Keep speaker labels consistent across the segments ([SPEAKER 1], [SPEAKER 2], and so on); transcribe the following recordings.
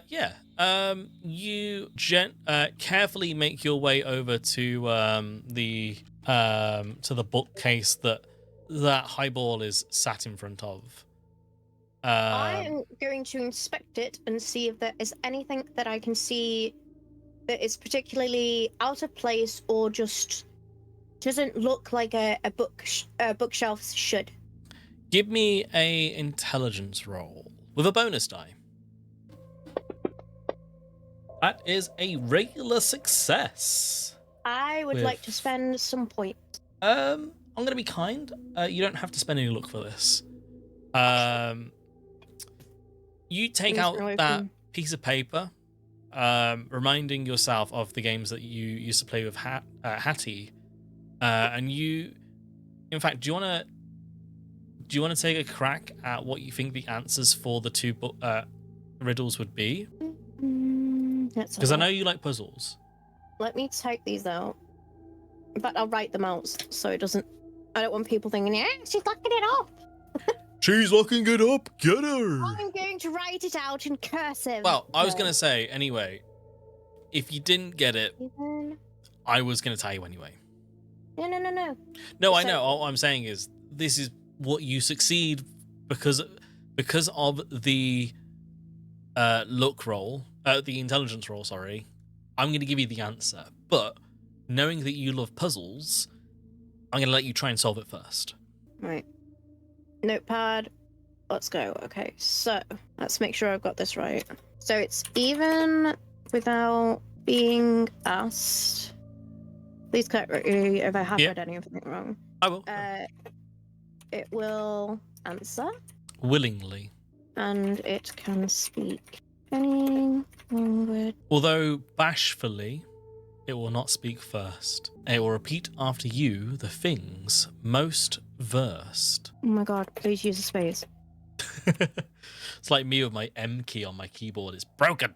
[SPEAKER 1] Yeah. You carefully make your way over to the bookcase that Highball is sat in front of.
[SPEAKER 2] I am going to inspect it and see if there is anything that I can see that is particularly out of place or just doesn't look like a bookshelf should.
[SPEAKER 1] Give me a intelligence roll with a bonus die. That is a regular success.
[SPEAKER 2] I would like to spend some points.
[SPEAKER 1] I'm going to be kind. You don't have to spend any luck for this. You take out that piece of paper, reminding yourself of the games that you used to play with Hattie, and you, in fact, do you want to take a crack at what you think the answers for the two riddles would be? Because I know you like puzzles.
[SPEAKER 2] Let me type these out. But I'll write them out so it doesn't... I don't want people thinking, yeah, she's looking it up.
[SPEAKER 1] She's looking it up. Get her.
[SPEAKER 2] I'm going to write it out in cursive.
[SPEAKER 1] Well, I was going to say, anyway, if you didn't get it, I was going to tell you anyway.
[SPEAKER 2] No.
[SPEAKER 1] No, I know. All I'm saying is this is what you succeed because of the luck roll, the intelligence roll, sorry. I'm going to give you the answer. But knowing that you love puzzles, I'm going to let you try and solve it first.
[SPEAKER 2] Right. Notepad. Let's go. Okay, so let's make sure I've got this right. So it's even without being asked. Please correct me if I have read anything wrong.
[SPEAKER 1] I will.
[SPEAKER 2] It will answer.
[SPEAKER 1] Willingly.
[SPEAKER 2] And it can speak any language.
[SPEAKER 1] Although bashfully, it will not speak first. It will repeat after you the things most versed.
[SPEAKER 2] Oh my god, please use a space.
[SPEAKER 1] It's like me with my M key on my keyboard. It's broken.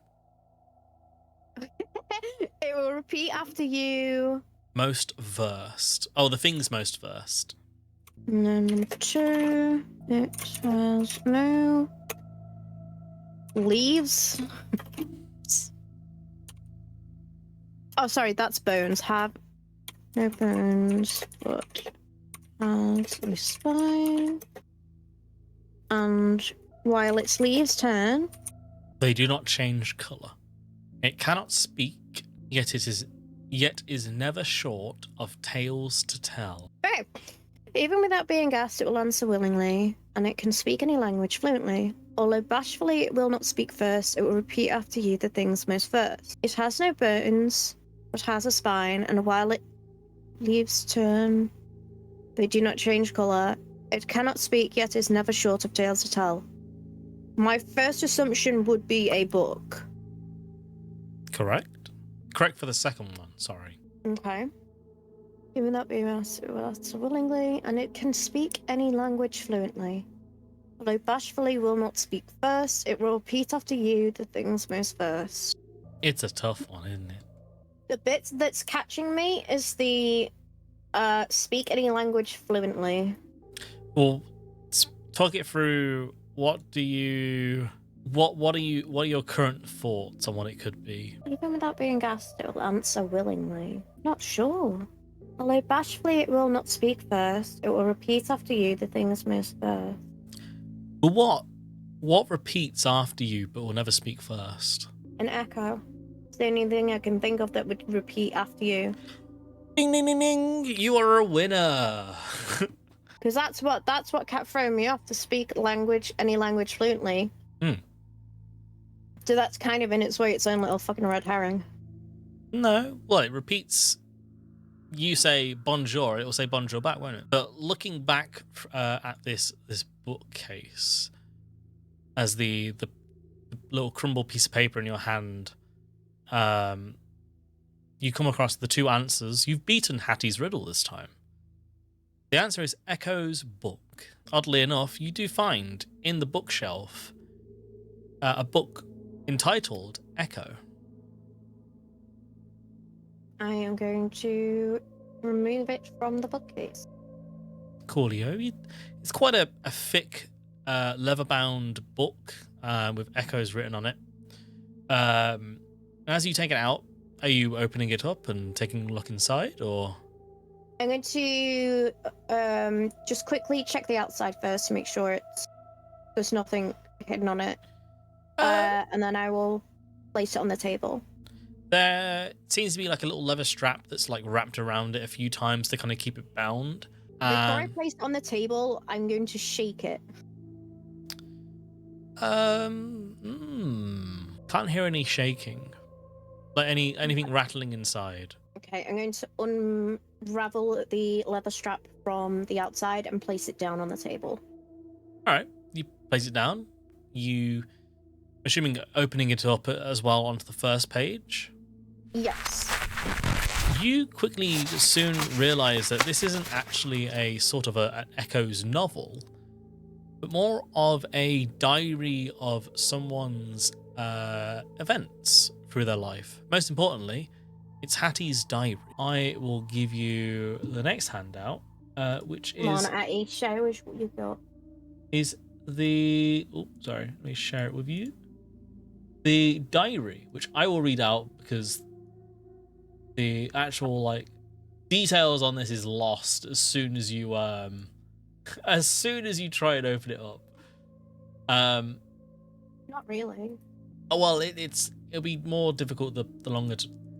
[SPEAKER 2] It will repeat after you.
[SPEAKER 1] Most versed. Oh, the things most versed.
[SPEAKER 2] Number 2. It has no leaves. Oh, sorry, that's bones. Have no bones, but has a spine. And while its leaves turn,
[SPEAKER 1] they do not change colour. It cannot speak, yet is never short of tales to tell.
[SPEAKER 2] Okay. Even without being asked, it will answer willingly, and it can speak any language fluently. Although bashfully it will not speak first, it will repeat after you the things most first. It has no bones, but has a spine, and while its leaves turn, they do not change colour. It cannot speak, yet is never short of tales to tell. My first assumption would be a book.
[SPEAKER 1] Correct. Correct for the second one, sorry.
[SPEAKER 2] Okay. Even that being asked, it will answer willingly, and it can speak any language fluently. Although bashfully will not speak first, it will repeat after you the things most first.
[SPEAKER 1] It's a tough one, isn't it?
[SPEAKER 2] The bit that's catching me is the speak any language fluently.
[SPEAKER 1] Well, talk it through. What are your current thoughts on what it could be?
[SPEAKER 2] Even without being asked, it will answer willingly. Not sure. Although bashfully it will not speak first, it will repeat after you the things most first.
[SPEAKER 1] But what repeats after you but will never speak first?
[SPEAKER 2] An echo. It's the only thing I can think of that would repeat after you.
[SPEAKER 1] Ding ding ding ding! You are a winner.
[SPEAKER 2] Because that's what kept throwing me off, to speak any language fluently. So that's kind of in its way its own little fucking red herring.
[SPEAKER 1] No, well, it repeats. You say bonjour, it will say bonjour back, won't it? But looking back at this bookcase, as the little crumbled piece of paper in your hand, you come across the two answers. You've beaten Hattie's riddle this time. The answer is Echo's book. Oddly enough, you do find in the bookshelf a book entitled Echo.
[SPEAKER 2] I am going to remove it from the bookcase.
[SPEAKER 1] Coolio. It's quite a thick leather-bound book with echoes written on it. As you take it out, are you opening it up and taking a look inside, or?
[SPEAKER 2] I'm going to just quickly check the outside first to make sure there's nothing hidden on it. And then I will place it on the table.
[SPEAKER 1] There seems to be like a little leather strap that's like wrapped around it a few times to kind of keep it bound.
[SPEAKER 2] Before I place it on the table, I'm going to shake it.
[SPEAKER 1] Can't hear any shaking. Like anything rattling inside.
[SPEAKER 2] Okay, I'm going to unravel the leather strap from the outside and place it down on the table.
[SPEAKER 1] All right, you place it down. You, assuming opening it up as well onto the first page.
[SPEAKER 2] Yes.
[SPEAKER 1] You quickly soon realize that this isn't actually a sort of an Echoes novel, but more of a diary of someone's events through their life. Most importantly, it's Hattie's diary. I will give you the next handout, which is...
[SPEAKER 2] Come on, Hattie, show us what you've got.
[SPEAKER 1] Is the... Oh, sorry, let me share it with you. The diary, which I will read out because the actual, like, details on this is lost as soon as you, try and open it up.
[SPEAKER 2] Not really.
[SPEAKER 1] Oh, well, it'll be more difficult the longer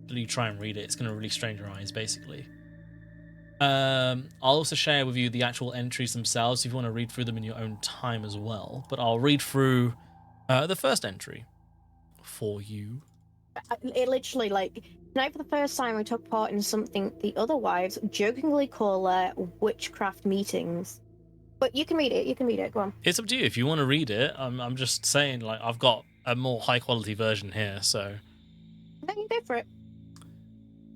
[SPEAKER 1] you try and read it. It's going to really strain your eyes, basically. I'll also share with you the actual entries themselves if you want to read through them in your own time as well. But I'll read through the first entry for you.
[SPEAKER 2] It literally, like, tonight for the first time I took part in something the other wives jokingly call witchcraft meetings. But you can read it, go on.
[SPEAKER 1] It's up to you if you want to read it. I'm just saying, like, I've got a more high quality version here, so...
[SPEAKER 2] No, you go for it.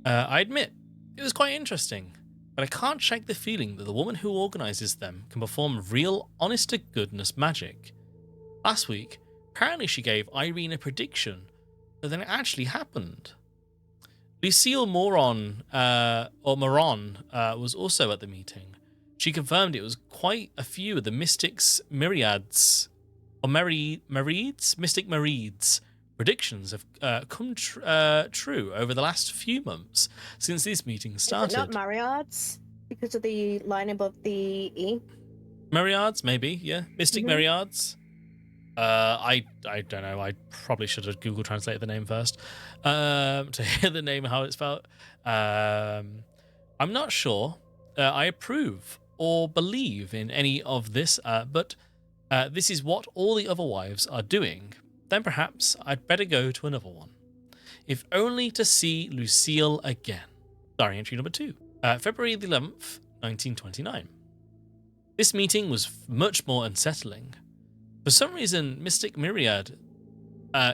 [SPEAKER 1] I admit, it was quite interesting, but I can't shake the feeling that the woman who organises them can perform real, honest-to-goodness magic. Last week, apparently she gave Irene a prediction, but then it actually happened. Lucille Moron was also at the meeting. She confirmed it was quite a few of the Mystic Myriads predictions have come true over the last few months since this meeting started.
[SPEAKER 2] Is it not Myriads because of the line above the E?
[SPEAKER 1] Myriads, maybe, yeah. Mystic Myriads. I don't know. I probably should have Google translated the name first to hear the name how it's spelled. I'm not sure. I approve or believe in any of this, but this is what all the other wives are doing. Then perhaps I'd better go to another one, if only to see Lucille again. Diary entry number 2, February the 11th, 1929. This meeting was much more unsettling. For some reason, Mystic Myriad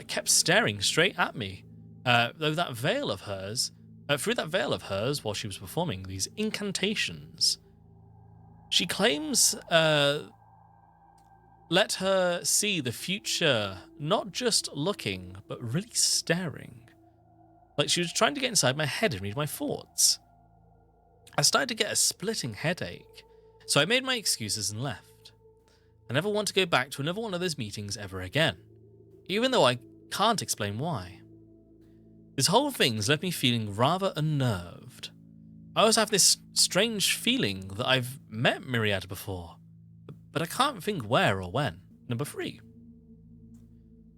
[SPEAKER 1] kept staring straight at me, through that veil of hers, while she was performing these incantations. She claims let her see the future, not just looking, but really staring. Like she was trying to get inside my head and read my thoughts. I started to get a splitting headache, so I made my excuses and left. I never want to go back to another one of those meetings ever again, even though I can't explain why. This whole thing's left me feeling rather unnerved. I always have this strange feeling that I've met Myriad before, but I can't think where or when. Number 3.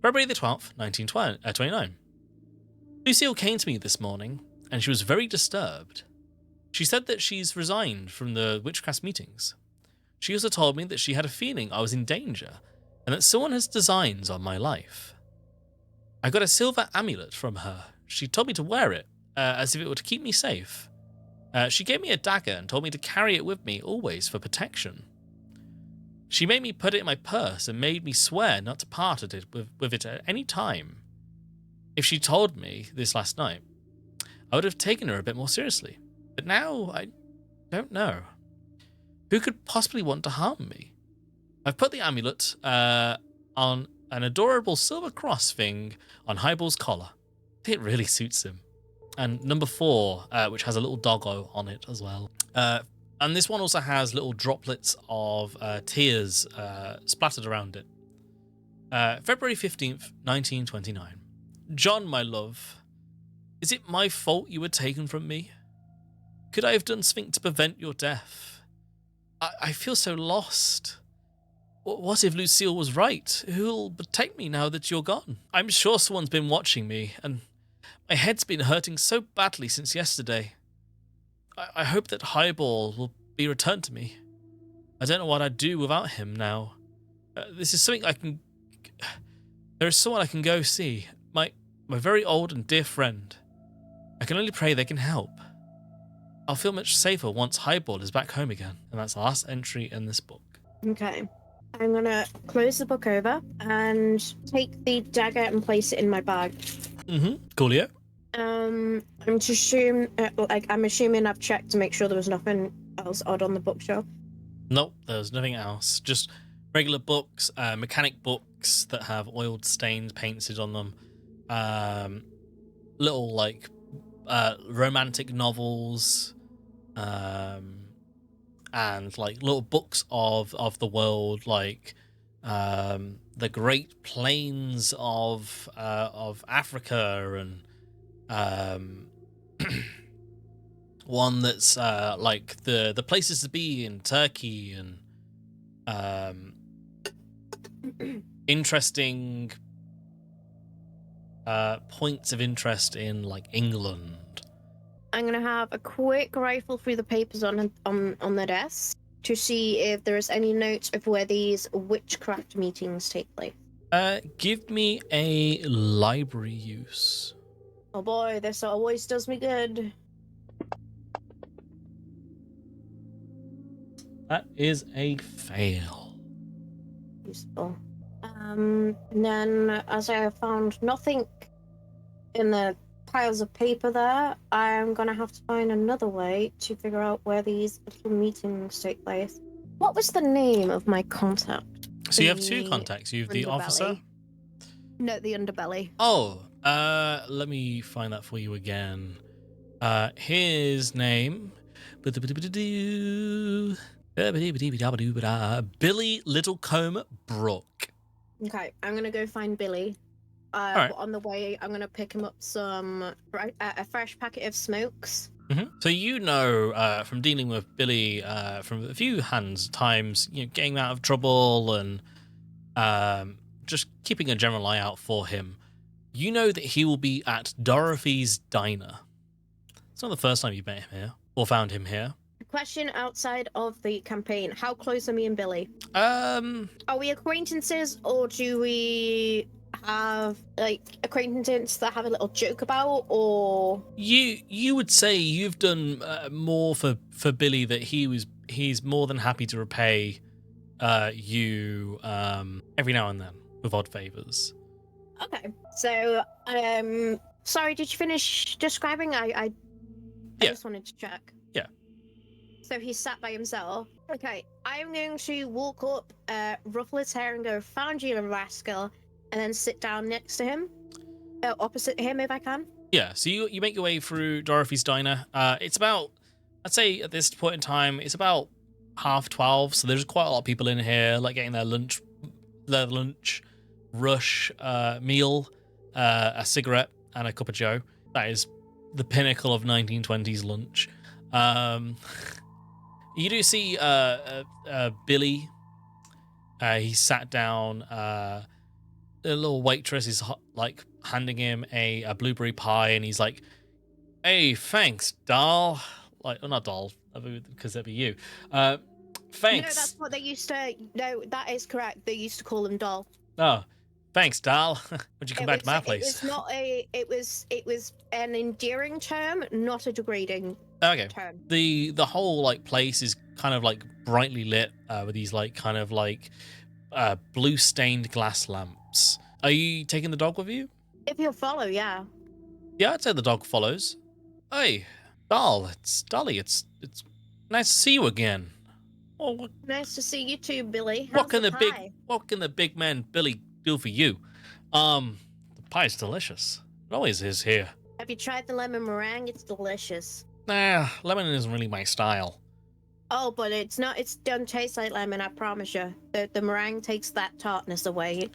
[SPEAKER 1] February the 12th, 1929. Lucille came to me this morning, and she was very disturbed. She said that she's resigned from the witchcraft meetings. She also told me that she had a feeling I was in danger, and that someone has designs on my life. I got a silver amulet from her. She told me to wear it, as if it would keep me safe. She gave me a dagger and told me to carry it with me always for protection. She made me put it in my purse and made me swear not to part with it at any time. If she told me this last night, I would have taken her a bit more seriously. But now, I don't know. Who could possibly want to harm me? I've put the amulet on an adorable silver cross thing on Highball's collar. It really suits him. And number 4, which has a little doggo on it as well. And this one also has little droplets of tears splattered around it. February 15th, 1929. John, my love, is it my fault you were taken from me? Could I have done something to prevent your death? I feel so lost. What if Lucille was right? Who'll protect me now that you're gone? I'm sure someone's been watching me, and my head's been hurting so badly since yesterday. I hope that Highball will be returned to me. I don't know what I'd do without him now. This is something I can... There is someone I can go see. My very old and dear friend. I can only pray they can help. I'll feel much safer once Highball is back home again. And that's the last entry in this book.
[SPEAKER 2] Okay. I'm going to close the book over and take the dagger and place it in my bag.
[SPEAKER 1] Coolio.
[SPEAKER 2] I'm assuming I've checked to make sure there was nothing else odd on the bookshelf.
[SPEAKER 1] Nope, there's nothing else. Just regular books, mechanic books that have oiled stains painted on them. Little like romantic novels, and like little books of the world, like the Great Plains of Africa, and one that's like the places to be in Turkey, and interesting points of interest in like England.
[SPEAKER 2] I'm gonna have a quick rifle through the papers on the desk to see if there is any notes of where these witchcraft meetings take place.
[SPEAKER 1] Give me a library use.
[SPEAKER 2] Oh boy, this always does me good.
[SPEAKER 1] That is a fail.
[SPEAKER 2] Useful. And then, as I have found nothing in the piles of paper there, I'm gonna have to find another way to figure out where these little meetings take place. What was the name of my contact?
[SPEAKER 1] So you have two contacts. You have the officer?
[SPEAKER 2] No, the underbelly.
[SPEAKER 1] Oh, let me find that for you again. His name... Billy Littlecombe Brooke.
[SPEAKER 2] Okay, I'm gonna go find Billy.
[SPEAKER 1] Right.
[SPEAKER 2] On the way, I'm gonna pick him up a fresh packet of smokes.
[SPEAKER 1] So you know from dealing with Billy from a few times, you know, getting him out of trouble and just keeping a general eye out for him. You know that he will be at Dorothy's Diner. It's not the first time you've met him here or found him here.
[SPEAKER 2] Question outside of the campaign: how close are me and Billy?
[SPEAKER 1] Are
[SPEAKER 2] we acquaintances, or do we have like acquaintances that have a little joke about? Or
[SPEAKER 1] you would say you've done more for Billy, that he's more than happy to repay you every now and then with odd favors.
[SPEAKER 2] Okay, so sorry, did you finish describing? I just wanted to check.
[SPEAKER 1] Yeah.
[SPEAKER 2] So he's sat by himself. Okay, I'm going to walk up, ruffle his hair and go, "Found you, rascal," and then sit down next to him, opposite him if I can.
[SPEAKER 1] Yeah, so you make your way through Dorothy's Diner. It's about, I'd say at this point in time, it's about 12:30, so there's quite a lot of people in here, like getting their lunch rush meal, a cigarette, and a cup of joe. That is the pinnacle of 1920s lunch. You do see Billy. He sat down. A little waitress is like handing him a blueberry pie, and he's like, "Hey, thanks, doll." Like, well, not doll, because that'd be you. Thanks.
[SPEAKER 2] No, that's what they used to. No, that is correct. They used to call him doll.
[SPEAKER 1] Oh, thanks, doll. Would you come back to my place?
[SPEAKER 2] It was an endearing term, not a degrading term.
[SPEAKER 1] The whole like place is kind of like brightly lit with these like kind of like blue stained glass lamps. Are you taking the dog with you?
[SPEAKER 2] If you'll follow, yeah.
[SPEAKER 1] Yeah, I'd say the dog follows. Hey, doll, it's Dolly. It's nice to see you again. Oh,
[SPEAKER 2] nice to see you too, Billy.
[SPEAKER 1] What can the big man Billy do for you? The pie's delicious. It always is here.
[SPEAKER 2] Have you tried the lemon meringue? It's delicious.
[SPEAKER 1] Nah, lemon isn't really my style.
[SPEAKER 2] Oh, but it's not. It doesn't taste like lemon, I promise you. The meringue takes that tartness away.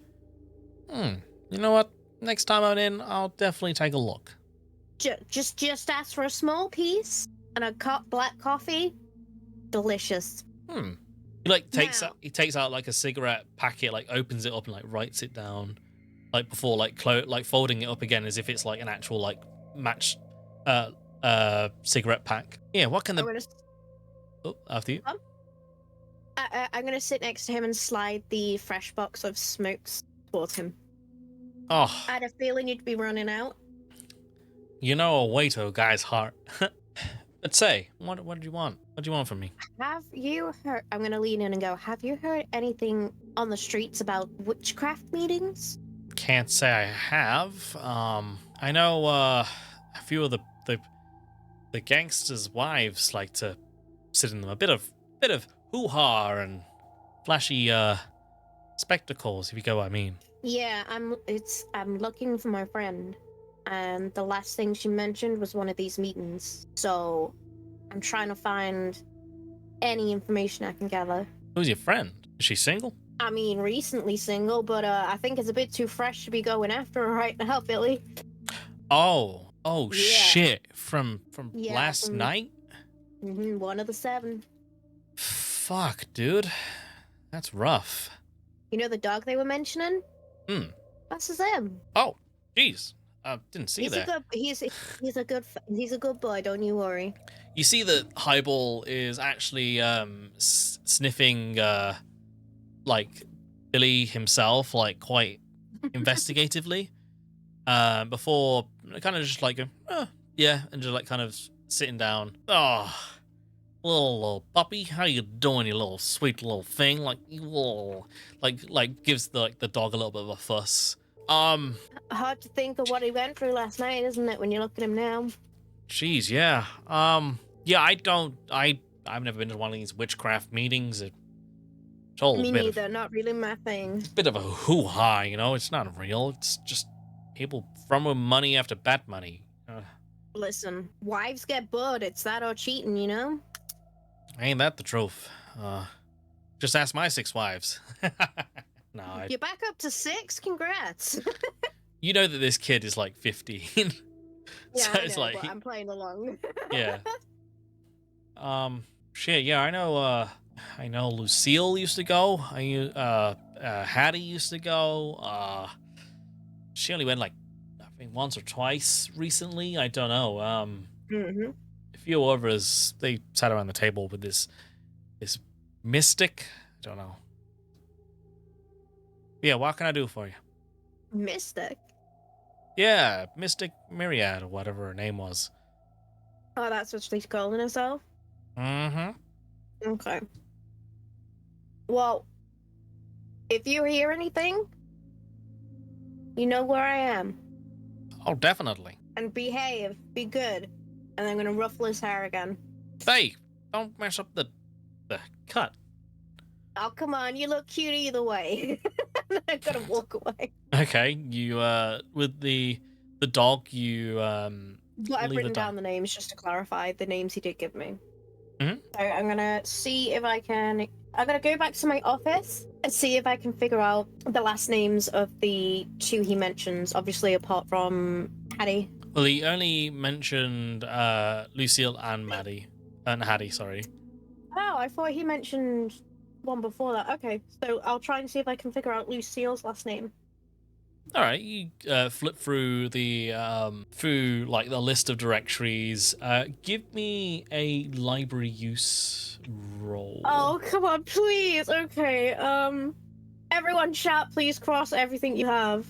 [SPEAKER 1] You know what? Next time I'm in, I'll definitely take a look.
[SPEAKER 2] Just ask for a small piece and a cup black coffee. Delicious.
[SPEAKER 1] He like takes out like a cigarette packet, like opens it up and like writes it down, like before like folding it up again as if it's like an actual like match cigarette pack. Yeah, what can the after you.
[SPEAKER 2] I'm gonna sit next to him and slide the fresh box of smokes towards him.
[SPEAKER 1] Oh,
[SPEAKER 2] I had a feeling you'd be running out.
[SPEAKER 1] You know a way to a guy's heart. But say, what did you want? What do you want from me?
[SPEAKER 2] Have you heard? I'm gonna lean in and go. Have you heard anything on the streets about witchcraft meetings?
[SPEAKER 1] Can't say I have. I know a few of the gangsters' wives like to sit in them. A bit of hoo-ha and flashy spectacles, if you get what I mean.
[SPEAKER 2] Yeah, I'm looking for my friend, and the last thing she mentioned was one of these meetings. So I'm trying to find any information I can gather.
[SPEAKER 1] Who's your friend? Is she single?
[SPEAKER 2] I mean, recently single, but I think it's a bit too fresh to be going after her right now, Billy.
[SPEAKER 1] Oh,
[SPEAKER 2] Yeah.
[SPEAKER 1] shit! From last night?
[SPEAKER 2] One of the 7.
[SPEAKER 1] Fuck, dude. That's rough.
[SPEAKER 2] You know the dog they were mentioning? That's him.
[SPEAKER 1] Oh, jeez. Didn't see that.
[SPEAKER 2] He's a good boy. Don't you worry.
[SPEAKER 1] You see that Highball is actually sniffing like Billy himself, like quite investigatively, before kind of just like yeah, and just like kind of sitting down. Oh, little puppy, how you doing, you little sweet little thing? Like you little, like gives the dog a little bit of a fuss.
[SPEAKER 2] Hard to think of what he went through last night, isn't it? When you look at him now.
[SPEAKER 1] Jeez, yeah. Yeah, I've never been to one of these witchcraft meetings. It's all
[SPEAKER 2] Me neither. Not really my thing.
[SPEAKER 1] Bit of a hoo-ha, you know. It's not real. It's just people throwing money after bad money.
[SPEAKER 2] Listen, wives get bored. It's that or cheating, you know.
[SPEAKER 1] Ain't that the truth? Just ask my 6 wives. No,
[SPEAKER 2] You're back up to 6. Congrats.
[SPEAKER 1] You know that this kid is like 15.
[SPEAKER 2] Yeah,
[SPEAKER 1] So
[SPEAKER 2] I
[SPEAKER 1] it's
[SPEAKER 2] know,
[SPEAKER 1] like
[SPEAKER 2] but I'm playing along.
[SPEAKER 1] Yeah. Shit. Yeah, I know. Lucille used to go. Hattie used to go. She only went like I think once or twice recently. I don't know. A few others, they sat around the table with this mystic. I don't know. Yeah, what can I do for you?
[SPEAKER 2] Mystic?
[SPEAKER 1] Yeah, Mystic Myriad, or whatever her name was.
[SPEAKER 2] Oh, that's what she's calling herself?
[SPEAKER 1] Mm-hmm.
[SPEAKER 2] Okay. Well, if you hear anything, you know where I am.
[SPEAKER 1] Oh, definitely.
[SPEAKER 2] And behave. Be good. And I'm gonna ruffle his hair again.
[SPEAKER 1] Hey, don't mess up the cut.
[SPEAKER 2] Oh, come on. You look cute either way. I'm gonna walk away.
[SPEAKER 1] Okay, you with the dog, you
[SPEAKER 2] But I've written down the names just to clarify the names he did give me.
[SPEAKER 1] Mm-hmm.
[SPEAKER 2] So I'm gonna see if I can. I'm gonna go back to my office and see if I can figure out the last names of the 2 he mentions. Obviously, apart from Hattie.
[SPEAKER 1] Well, he only mentioned Lucille and Hattie. Sorry.
[SPEAKER 2] Oh, I thought he mentioned one before that. Okay, so I'll try and see if I can figure out Lucille's last name.
[SPEAKER 1] All right, you flip through the like the list of directories. Give me a library use roll.
[SPEAKER 2] Oh, come on, please. Okay. Everyone, chat. Please cross everything you have.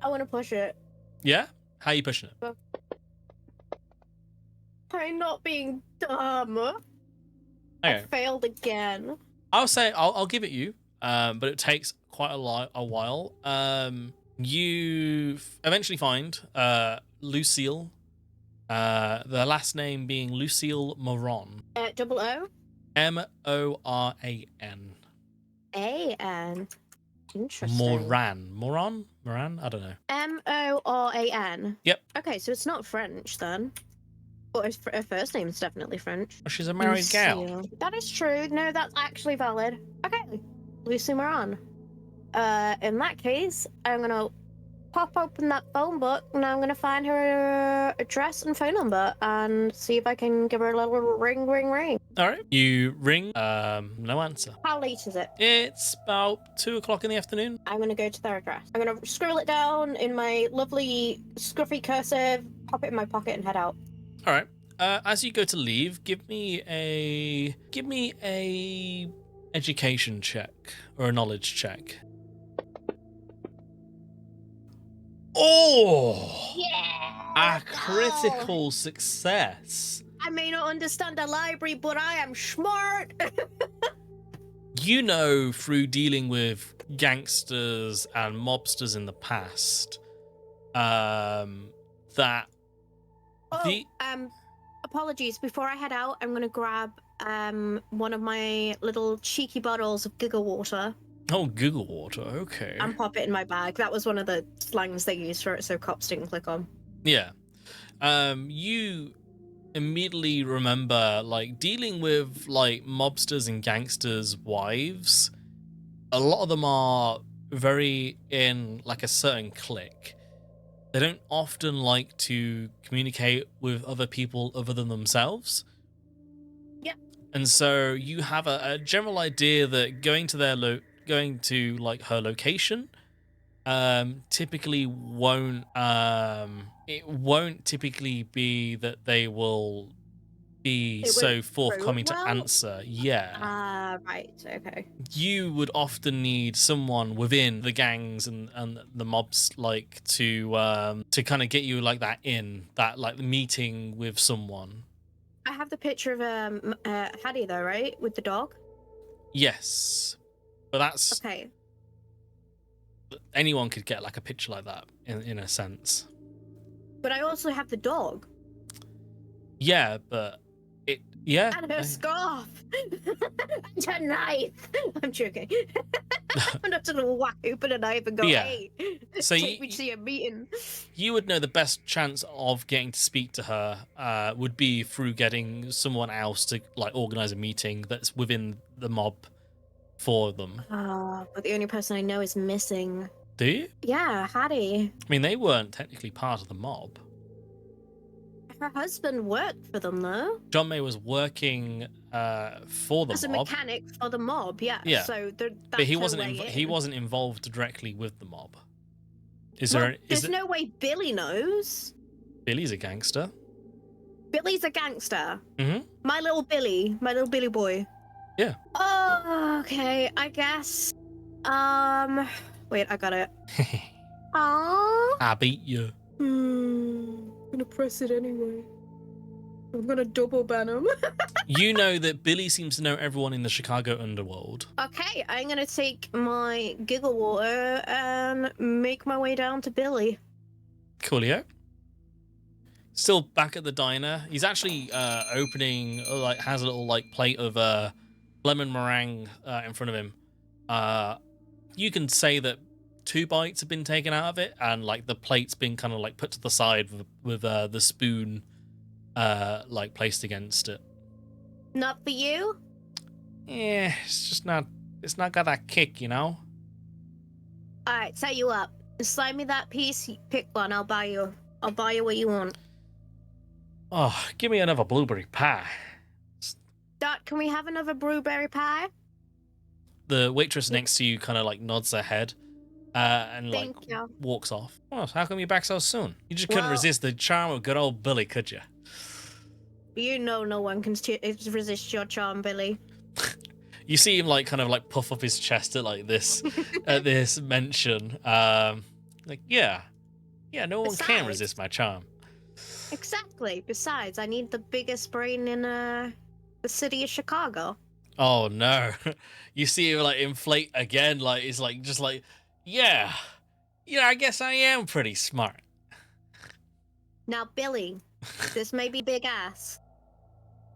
[SPEAKER 2] I want to push it.
[SPEAKER 1] Yeah? How are you pushing it?
[SPEAKER 2] I'm not being dumb.
[SPEAKER 1] Okay.
[SPEAKER 2] I failed again.
[SPEAKER 1] I'll say I'll give it you, but it takes quite a while. You eventually find Lucille, the last name being Lucille Moran.
[SPEAKER 2] Double O?
[SPEAKER 1] Moran.
[SPEAKER 2] A-N. Interesting.
[SPEAKER 1] Moran? I don't know.
[SPEAKER 2] Moran?
[SPEAKER 1] Yep.
[SPEAKER 2] Okay, so it's not French then. But her first name's definitely French.
[SPEAKER 1] Oh, she's a married gal.
[SPEAKER 2] Lucille. That is true. No, that's actually valid. Okay, Lucy Moran. In that case, I'm gonna pop open that phone book and I'm gonna find her address and phone number and see if I can give her a little ring.
[SPEAKER 1] All right, you ring. No answer.
[SPEAKER 2] How late is it?
[SPEAKER 1] It's about 2:00 in the afternoon.
[SPEAKER 2] I'm gonna go to their address. I'm gonna scribble it down in my lovely scruffy cursive, pop it in my pocket, and head out.
[SPEAKER 1] All right. As you go to leave, give me a education check or a knowledge check. Oh,
[SPEAKER 2] yeah!
[SPEAKER 1] a critical success.
[SPEAKER 2] I may not understand the library, but I am smart.
[SPEAKER 1] You know, through dealing with gangsters and mobsters in the past, that
[SPEAKER 2] apologies. Before I head out, I'm gonna grab one of my little cheeky bottles of giggle water.
[SPEAKER 1] Oh, giggle water, okay.
[SPEAKER 2] And pop it in my bag. That was one of the slangs they used for it, so cops didn't click on.
[SPEAKER 1] Yeah. You immediately remember, like, dealing with, like, mobsters and gangsters' wives. A lot of them are very in, like, a certain clique. They don't often like to communicate with other people other than themselves.
[SPEAKER 2] Yeah.
[SPEAKER 1] And so you have a general idea that going to like her location typically won't typically be that they will be so forthcoming to answer. Yeah.
[SPEAKER 2] Right, okay.
[SPEAKER 1] You would often need someone within the gangs and the mobs, like, to kind of get you like that meeting with someone.
[SPEAKER 2] I have the picture of Hattie though, right? With the dog?
[SPEAKER 1] Yes. But that's
[SPEAKER 2] okay.
[SPEAKER 1] Anyone could get like a picture like that in a sense.
[SPEAKER 2] But I also have the dog.
[SPEAKER 1] Yeah, but
[SPEAKER 2] and her scarf and her knife. I'm joking. I'm not gonna whack open a knife and go, hey,
[SPEAKER 1] so
[SPEAKER 2] take me to your meeting.
[SPEAKER 1] You would know the best chance of getting to speak to her would be through getting someone else to like organize a meeting that's within the mob for them.
[SPEAKER 2] But the only person I know is missing.
[SPEAKER 1] Do you?
[SPEAKER 2] Yeah, Hattie.
[SPEAKER 1] I mean, they weren't technically part of the mob.
[SPEAKER 2] Her husband worked for them, though.
[SPEAKER 1] John May was working for the mob.
[SPEAKER 2] As a mechanic for the mob, yeah.
[SPEAKER 1] Yeah.
[SPEAKER 2] So
[SPEAKER 1] but he wasn't involved directly with the mob.
[SPEAKER 2] There's no way Billy knows.
[SPEAKER 1] Billy's a gangster.
[SPEAKER 2] Billy's a gangster.
[SPEAKER 1] Mm-hmm.
[SPEAKER 2] My little Billy boy.
[SPEAKER 1] Yeah.
[SPEAKER 2] Oh, okay. I guess. Wait, I got it. Aww.
[SPEAKER 1] I beat you.
[SPEAKER 2] I'm gonna press it anyway. I'm gonna double ban him.
[SPEAKER 1] You know that Billy seems to know everyone in the Chicago underworld.
[SPEAKER 2] Okay, I'm gonna take my giggle water and make my way down to Billy.
[SPEAKER 1] Coolio. Still back at the diner. He's actually opening, has a little plate of lemon meringue in front of him. You can say that 2 bites have been taken out of it, and the plate's been kind of put to the side with the spoon placed against it.
[SPEAKER 2] Not for you?
[SPEAKER 1] Yeah, it's just not. It's not got that kick, you know.
[SPEAKER 2] All right, set you up. Slide me that piece. Pick one. I'll buy you what you want.
[SPEAKER 1] Oh, give me another blueberry pie.
[SPEAKER 2] Dot, can we have another blueberry pie?
[SPEAKER 1] The waitress next to you kind of nods her head. And walks off. Oh, how come you're back so soon? You just couldn't resist the charm of good old Billy, could you?
[SPEAKER 2] You know no one can resist your charm, Billy.
[SPEAKER 1] You see him puff up his chest at this at this mention. Yeah, no one can resist my charm.
[SPEAKER 2] Exactly. Besides, I need the biggest brain in the city of Chicago.
[SPEAKER 1] Oh no! You see him inflate again. Yeah, I guess I am pretty smart.
[SPEAKER 2] Now, Billy, this may be big ass,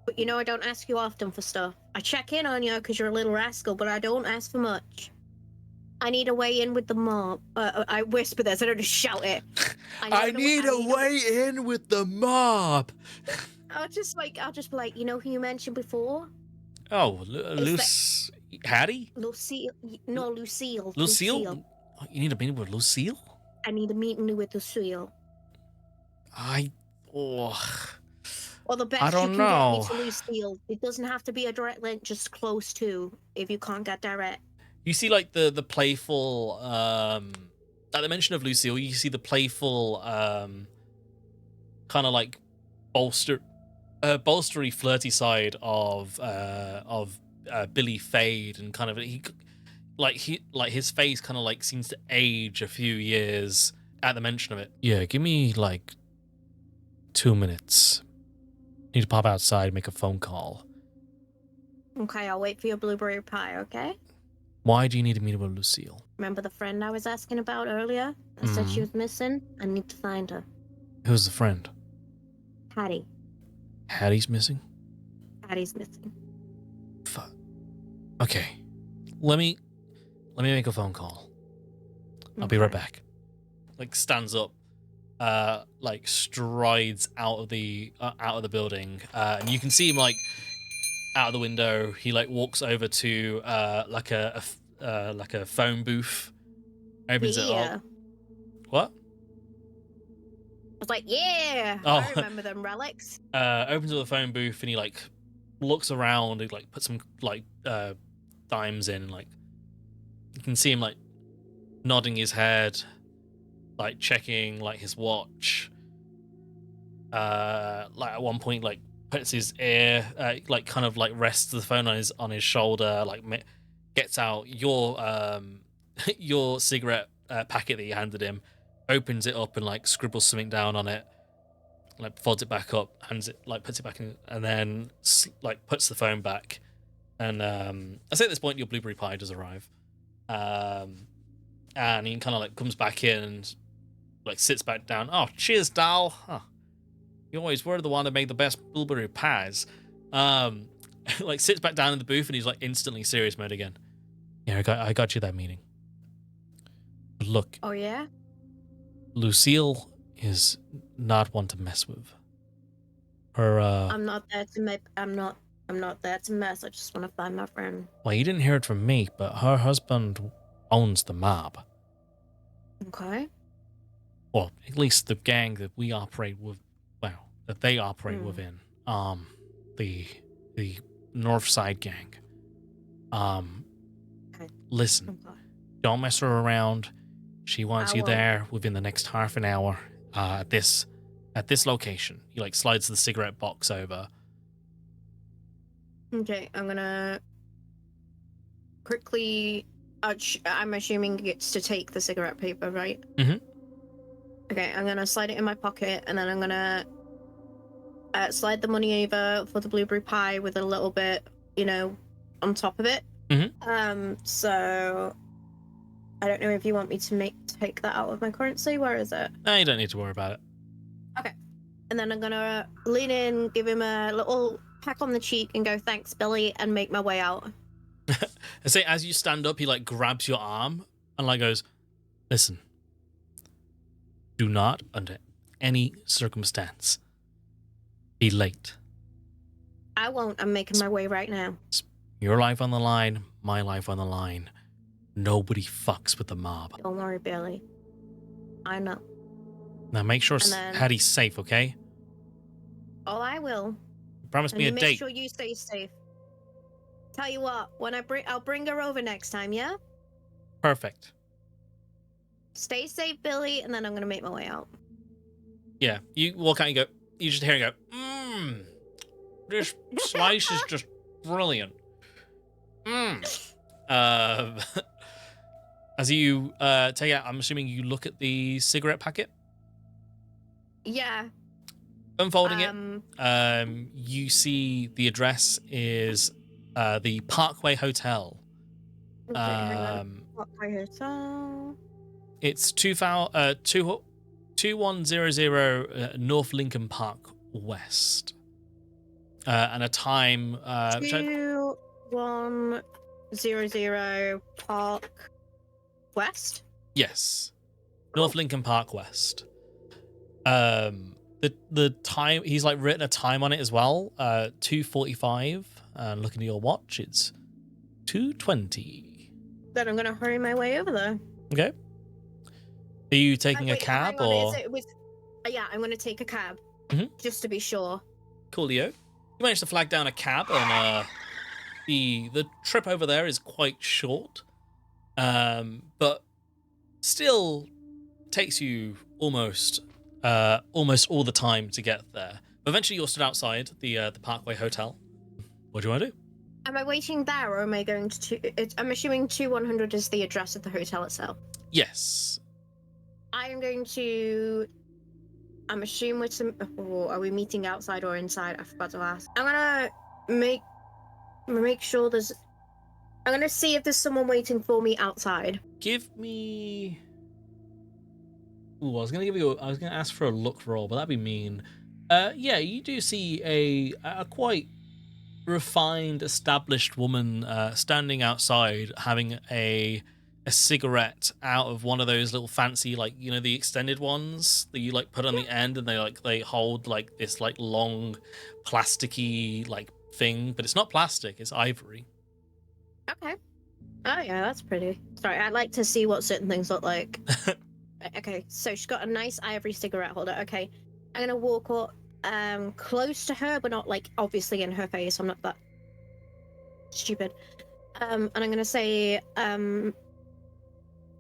[SPEAKER 2] but I don't ask you often for stuff. I check in on you because you're a little rascal, but I don't ask for much. I need a way in with the mob. I whisper this, I don't just shout it.
[SPEAKER 1] I need a way in with the mob.
[SPEAKER 2] I'll just be like, you know who you mentioned before?
[SPEAKER 1] Oh, Hattie?
[SPEAKER 2] Lucille. No, Lucille.
[SPEAKER 1] Lucille? Oh, you need a meeting with Lucille?
[SPEAKER 2] I need a meeting with Lucille. Or the best you can get me to Lucille. It doesn't have to be a direct link, just close to, if you can't get direct.
[SPEAKER 1] You see, like, the playful, at the mention of Lucille, you see the playful, kind of like bolstery, flirty side of Billy Fade, and kind of his face kind of like seems to age a few years at the mention of it. Yeah, give me like 2 minutes. Need to pop outside, make a phone call.
[SPEAKER 2] Okay, I'll wait for your blueberry pie, okay?
[SPEAKER 1] Why do you need to meet with Lucille?
[SPEAKER 2] Remember the friend I was asking about earlier? I said she was missing? I need to find her.
[SPEAKER 1] Who's the friend?
[SPEAKER 2] Hattie.
[SPEAKER 1] Hattie's missing?
[SPEAKER 2] Hattie's missing.
[SPEAKER 1] Fuck. Okay. Let me make a phone call. I'll be right back. Like, stands up, like strides out of the building, and you can see him like out of the window. He like walks over to like a phone booth, opens it up. What?
[SPEAKER 2] I was like, yeah, I remember them relics.
[SPEAKER 1] Opens up the phone booth, and he like looks around. He like puts some like dimes in, and like you can see him like nodding his head, like checking like his watch. Like at one point, like puts his ear, like kind of like rests the phone on his shoulder, like gets out your your cigarette packet that you handed him, opens it up and like scribbles something down on it, like folds it back up, hands it, like puts it back in, and then like puts the phone back. And I say at this point your blueberry pie does arrive, and he kind of like comes back in and like sits back down. Oh, cheers, doll. Huh. You always were the one that made the best blueberry pies. Like sits back down in the booth and he's like instantly serious mode again. Yeah, I got you that meeting. But look.
[SPEAKER 2] Oh yeah?
[SPEAKER 1] Lucille is not one to mess with. Her
[SPEAKER 2] I'm not there to mess. I just want to find my friend.
[SPEAKER 1] Well, you didn't hear it from me, but her husband owns the mob.
[SPEAKER 2] Okay.
[SPEAKER 1] Well, at least the gang that we operate with, well, that they operate within. The North Side gang.
[SPEAKER 2] Okay.
[SPEAKER 1] Listen, don't mess her around. She wants you there within the next half an hour at this location. He like slides the cigarette box over.
[SPEAKER 2] Okay, I'm gonna quickly. I'm assuming he gets to take the cigarette paper, right?
[SPEAKER 1] Mm-hmm.
[SPEAKER 2] Okay, I'm gonna slide it in my pocket, and then I'm gonna slide the money over for the blueberry pie with a little bit, on top of it.
[SPEAKER 1] Mm-hmm.
[SPEAKER 2] So I don't know if you want me to take that out of my currency. Where is it?
[SPEAKER 1] No, you don't need to worry about it.
[SPEAKER 2] Okay. And then I'm gonna lean in, give him a little peck on the cheek, and go, "Thanks, Billy," and make my way out.
[SPEAKER 1] I say, as you stand up, he like grabs your arm and like goes, "Listen, do not, under any circumstance, be late."
[SPEAKER 2] I won't. I'm making my way right now.
[SPEAKER 1] Your life on the line, my life on the line. Nobody fucks with the mob.
[SPEAKER 2] Don't worry, Billy. I know.
[SPEAKER 1] Now make sure Hattie's safe, okay?
[SPEAKER 2] Oh, I will.
[SPEAKER 1] Promise me a date.
[SPEAKER 2] Make sure you stay safe. Tell you what, I'll bring her over next time, yeah?
[SPEAKER 1] Perfect.
[SPEAKER 2] Stay safe, Billy, and then I'm gonna make my way out.
[SPEAKER 1] Yeah, you walk out and you just hear him go, this slice is just brilliant. As you take out, I'm assuming you look at the cigarette packet?
[SPEAKER 2] Yeah.
[SPEAKER 1] Unfolding it, you see the address is the Parkway Hotel.
[SPEAKER 2] Okay, hang on. Parkway Hotel.
[SPEAKER 1] It's 2100 North Lincoln Park West. And a time...
[SPEAKER 2] 2100 Park West?
[SPEAKER 1] Yes. North Lincoln Park West. The the time, he's like written a time on it as well. 2:45. And looking at your watch, it's 2:20.
[SPEAKER 2] Then I'm gonna hurry my way over there.
[SPEAKER 1] Okay. Are you taking a cab or?
[SPEAKER 2] Yeah, I'm gonna take a cab, just to be sure.
[SPEAKER 1] Coolio. You managed to flag down a cab, and the trip over there is quite short, but still takes you almost all the time to get there. But eventually, you're stood outside the Parkway Hotel. What do you want to do?
[SPEAKER 2] Am I waiting there, or am I going to? I'm assuming 2100 is the address of the hotel itself.
[SPEAKER 1] Yes.
[SPEAKER 2] I am going to. I'm assuming with some. Oh, are we meeting outside or inside? I forgot to ask. I'm gonna make sure there's. I'm gonna see if there's someone waiting for me outside.
[SPEAKER 1] Give me. Ooh, I was gonna ask for a look roll, but that'd be mean. Yeah, you do see a quite refined, established woman standing outside, having a cigarette out of one of those little fancy, like, you know, the extended ones that you like put on the end, and they hold like this like long plasticky like thing, but it's not plastic, it's ivory.
[SPEAKER 2] Okay. Oh yeah, that's pretty. Sorry, I'd like to see what certain things look like. Okay, so she's got a nice ivory cigarette holder. Okay, I'm gonna walk up close to her, but not like obviously in her face. I'm not that stupid. And I'm gonna say,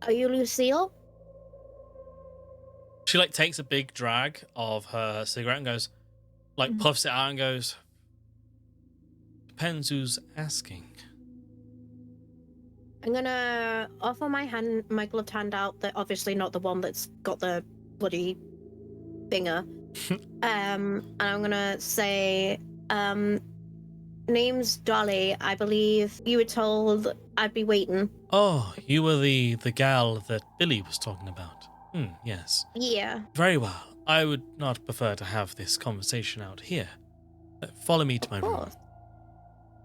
[SPEAKER 2] are you Lucille?
[SPEAKER 1] She like takes a big drag of her cigarette and goes, like puffs it out and goes, depends who's asking.
[SPEAKER 2] I'm gonna offer my gloved hand out, that obviously not the one that's got the bloody finger. And I'm gonna say, name's Dolly. I believe you were told I'd be waiting.
[SPEAKER 1] Oh, you were the gal that Billy was talking about. Yes.
[SPEAKER 2] Yeah.
[SPEAKER 1] Very well. I would not prefer to have this conversation out here. Follow me to my room.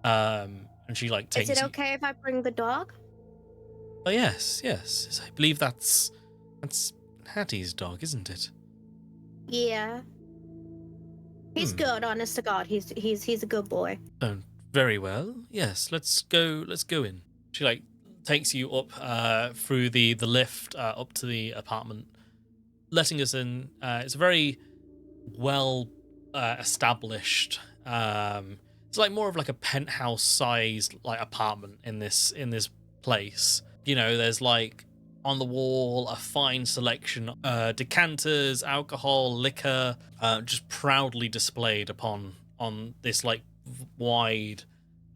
[SPEAKER 1] And she like takes.
[SPEAKER 2] Is it okay if I bring the dog?
[SPEAKER 1] Oh yes. I believe that's Hattie's dog, isn't it?
[SPEAKER 2] Yeah. He's good, honest to God. He's a good boy.
[SPEAKER 1] Oh, very well. Yes, let's go in. She like takes you up through the lift up to the apartment, letting us in. It's a very well established. It's like more of like a penthouse sized like apartment in this place. You know, there's like on the wall a fine selection decanters, alcohol, liquor, just proudly displayed on this like wide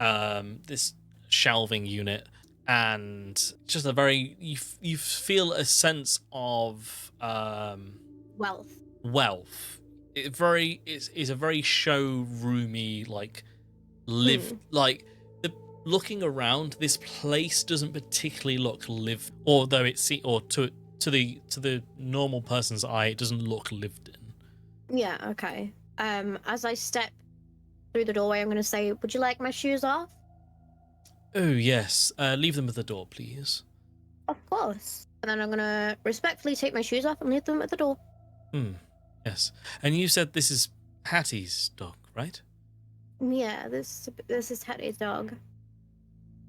[SPEAKER 1] this shelving unit, and just a very you feel a sense of wealth. It's a very showroomy, like like looking around, this place doesn't particularly look lived, although to the normal person's eye, it doesn't look lived in.
[SPEAKER 2] Yeah, okay. As I step through the doorway, I'm going to say, would you like my shoes off?
[SPEAKER 1] Oh, yes. Leave them at the door, please.
[SPEAKER 2] Of course. And then I'm going to respectfully take my shoes off and leave them at the door.
[SPEAKER 1] Yes. And you said this is Hattie's dog, right?
[SPEAKER 2] Yeah, this is Hattie's dog.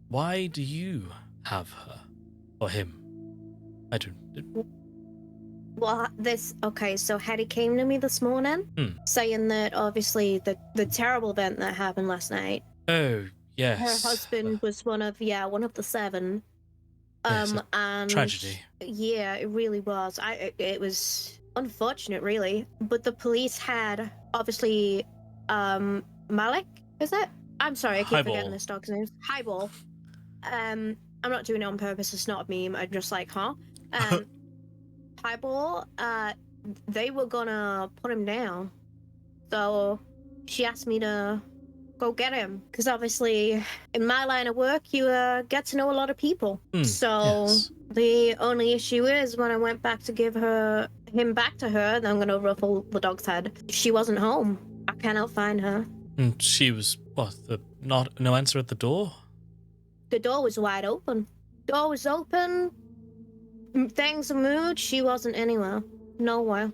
[SPEAKER 1] Why do you have her? Or him? I don't...
[SPEAKER 2] Well, okay, so Hattie came to me this morning, saying that obviously the terrible event that happened last night.
[SPEAKER 1] Oh, yes.
[SPEAKER 2] Her husband was one of the 7.
[SPEAKER 1] Yes,
[SPEAKER 2] and
[SPEAKER 1] tragedy.
[SPEAKER 2] Yeah, it really was. It was unfortunate, really. But the police had obviously Malik, is it? I'm sorry, I keep forgetting this dog's name. Highball. I'm not doing it on purpose. It's not a meme. I'm just like, huh? Highball. They were gonna put him down. So she asked me to go get him, because obviously in my line of work you get to know a lot of people. So yes. The only issue is when I went back to give him back to her, and I'm gonna ruffle the dog's head, she wasn't home. I cannot find her.
[SPEAKER 1] And she was no answer at the door?
[SPEAKER 2] The door was wide open. Door was open. Things moved. She wasn't anywhere. Nowhere.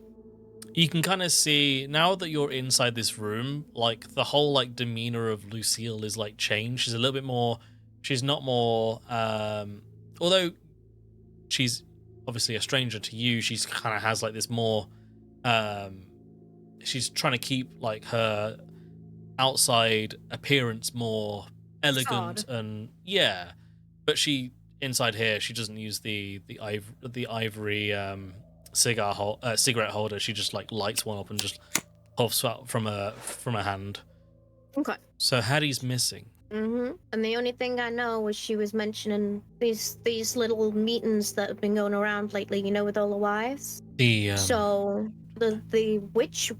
[SPEAKER 1] You can kind of see now that you're inside this room, like the whole like demeanor of Lucille is like changed. She's a little bit more. She's not more. Although she's obviously a stranger to you, she's kind of has like this more. She's trying to keep like her outside appearance more elegant and yeah, but she inside here she doesn't use the ivory cigarette holder. She just like lights one up and just puffs out from a hand.
[SPEAKER 2] Okay.
[SPEAKER 1] So Hattie's missing.
[SPEAKER 2] And the only thing I know was she was mentioning these little meetings that have been going around lately, you know, with all the wives. So the witch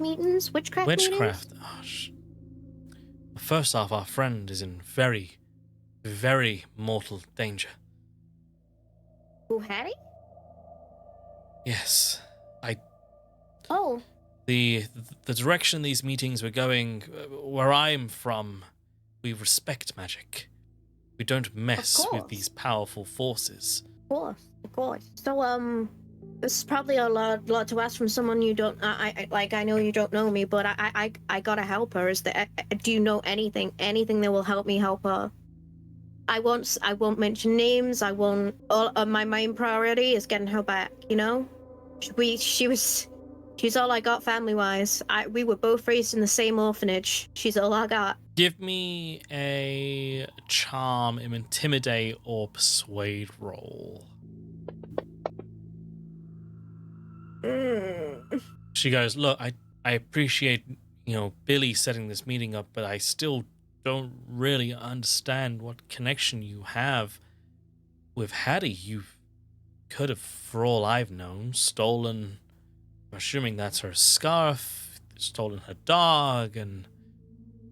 [SPEAKER 2] meetings, witchcraft meetings?
[SPEAKER 1] Oh, first off, our friend is in very, very mortal danger.
[SPEAKER 2] Who, Hattie?
[SPEAKER 1] Yes,
[SPEAKER 2] Oh.
[SPEAKER 1] The direction these meetings were going, where I'm from, we respect magic. We don't mess with these powerful forces.
[SPEAKER 2] Of course. So, this is probably a lot to ask from someone you don't. I know you don't know me, but I gotta help her. Do you know anything that will help me help her? I won't mention names. I won't. My main priority is getting her back. You know, she's all I got family wise. We were both raised in the same orphanage. She's all I got.
[SPEAKER 1] Give me a charm, intimidate, or persuade roll. She goes, look, I appreciate, Billy setting this meeting up, but I still don't really understand what connection you have with Hattie. You could have, for all I've known, stolen, I'm assuming that's her scarf, stolen her dog, and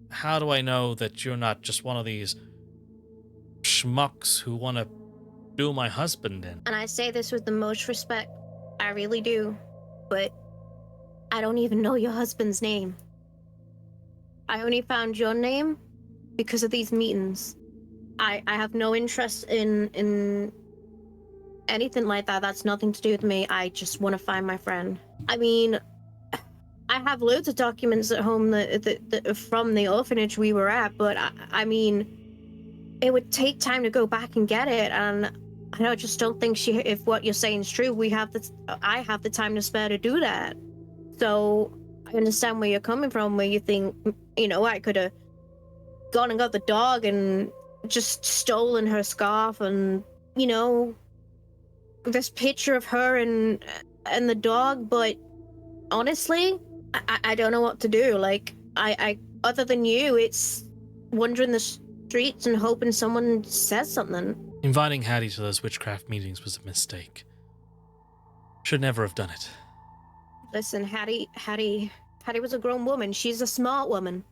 [SPEAKER 1] how do I know that you're not just one of these schmucks who want to do my husband in?
[SPEAKER 2] And I say this with the most respect. I really do. But I don't even know your husband's name. I only found your name because of these meetings. I have no interest in anything like that. That's nothing to do with me. I just want to find my friend. I mean, I have loads of documents at home that are from the orphanage we were at, but I mean, it would take time to go back and get it, and I just don't think if what you're saying is true, I have the time to spare to do that. So I understand where you're coming from, where you think, I could have gone and got the dog and just stolen her scarf and, this picture of her and the dog, but honestly, I don't know what to do. Like, I other than you, it's wandering the streets and hoping someone says something.
[SPEAKER 1] Inviting Hattie to those witchcraft meetings was a mistake. Should never have done it.
[SPEAKER 2] Listen, Hattie was a grown woman. She's a smart woman.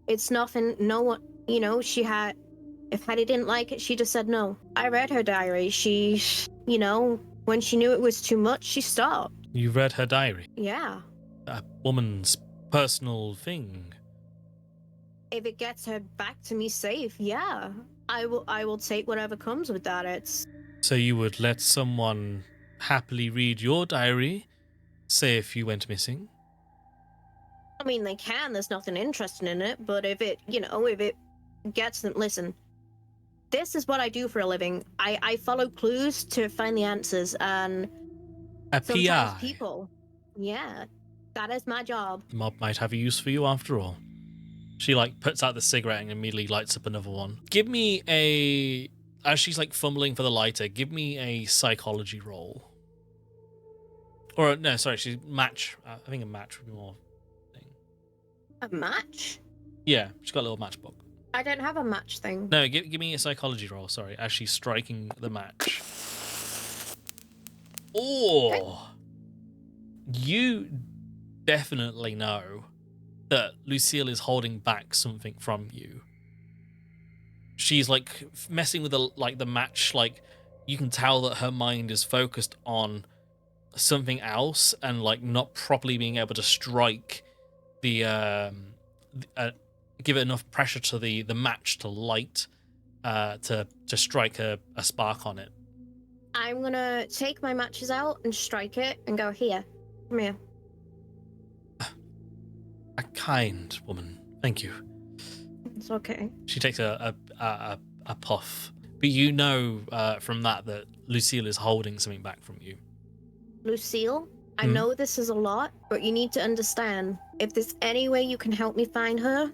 [SPEAKER 2] It's nothing, no one, if Hattie didn't like it, she just said no. I read her diary. She, when she knew it was too much, she stopped.
[SPEAKER 1] You read her diary?
[SPEAKER 2] Yeah.
[SPEAKER 1] A woman's personal thing.
[SPEAKER 2] If it gets her back to me safe, yeah. I will take whatever comes with that.
[SPEAKER 1] So you would let someone happily read your diary, say if you went missing?
[SPEAKER 2] I mean, they can. There's nothing interesting in it. But if it gets them, listen. This is what I do for a living. I follow clues to find the answers, and
[SPEAKER 1] sometimes PI.
[SPEAKER 2] People. Yeah, that is my job.
[SPEAKER 1] The mob might have a use for you after all. She puts out the cigarette and immediately lights up another one. Give me as she's fumbling for the lighter, give me a psychology roll. Or no, sorry, match. I think a match would be more thing.
[SPEAKER 2] A match?
[SPEAKER 1] Yeah, she's got a little matchbook.
[SPEAKER 2] I don't have a match thing.
[SPEAKER 1] No, give me a psychology roll, sorry, as she's striking the match. Oh! Okay. You definitely know that Lucille is holding back something from you. She's messing with the match, you can tell that her mind is focused on something else and not properly being able to strike the give it enough pressure to the match to light to strike a spark on it.
[SPEAKER 2] I'm gonna take my matches out and strike it and go, here, Come here.
[SPEAKER 1] A kind woman. Thank you.
[SPEAKER 2] It's okay.
[SPEAKER 1] She takes a puff. But you know from that Lucille is holding something back from you.
[SPEAKER 2] Lucille, I know this is a lot, but you need to understand, if there's any way you can help me find her,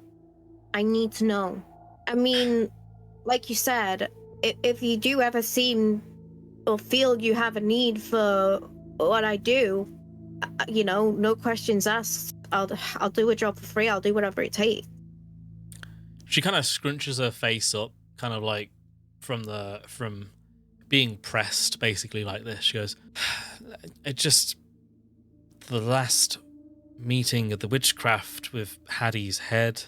[SPEAKER 2] I need to know. I mean, like you said, if you do ever seem or feel you have a need for what I do, you know, no questions asked. I'll do a job for free. I'll do whatever it takes.
[SPEAKER 1] She kind of scrunches her face up, kind of like from being pressed, basically like this. She goes, the last meeting at the witchcraft with Hattie's head,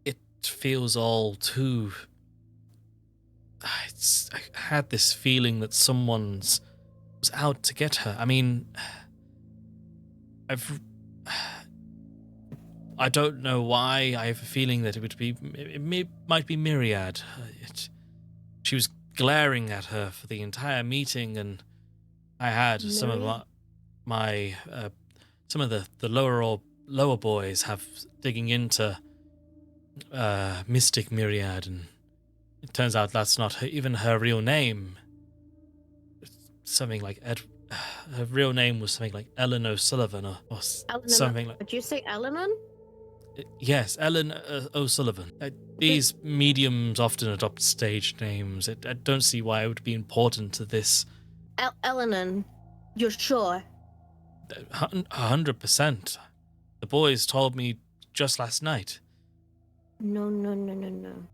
[SPEAKER 1] it feels all too... I had this feeling that someone was out to get her. I mean, I don't know why. I have a feeling that it might be Myriad. She was glaring at her for the entire meeting, and I had some of the lower boys have digging into Mystic Myriad, and it turns out that's not even her real name. Something like her real name was something like Ellen O'Sullivan or something like.
[SPEAKER 2] Did you say Eleanor?
[SPEAKER 1] Yes, Ellen O'Sullivan. These mediums often adopt stage names. I don't see why it would be important to this.
[SPEAKER 2] Eleanor, you're sure?
[SPEAKER 1] 100%. The boys told me just last night.
[SPEAKER 2] No.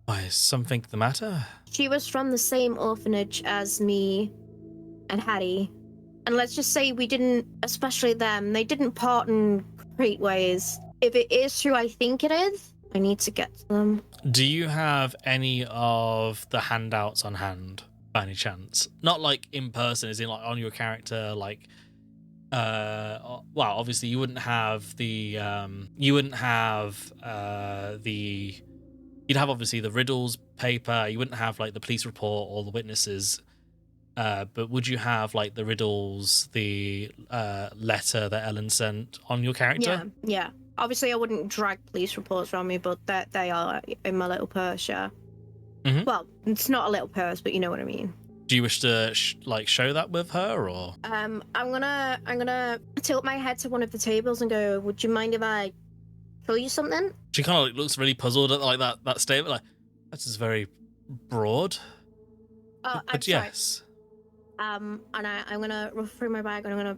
[SPEAKER 1] Why, is something the matter?
[SPEAKER 2] She was from the same orphanage as me and Hattie. And let's just say we didn't, especially them, they didn't part in great ways. If it is who I think it is, I need to get to them.
[SPEAKER 1] Do you have any of the handouts on hand, by any chance? Not like in person, as in like on your character, like... well, obviously you wouldn't have the... You'd have obviously the riddles paper, you wouldn't have like the police report or the witnesses, but would you have like the riddles, the letter that Ellen sent on your character?
[SPEAKER 2] Yeah. Obviously, I wouldn't drag police reports from me, but they are in my little purse, yeah.
[SPEAKER 1] Mm-hmm.
[SPEAKER 2] Well, it's not a little purse, but you know what I mean.
[SPEAKER 1] Do you wish to show that with her, or?
[SPEAKER 2] I'm gonna tilt my head to one of the tables and go, "Would you mind if I show you something?"
[SPEAKER 1] She kind of like looks really puzzled at like that statement. Like, that's just very broad. But yes.
[SPEAKER 2] And I'm gonna ruff through my bag and I'm gonna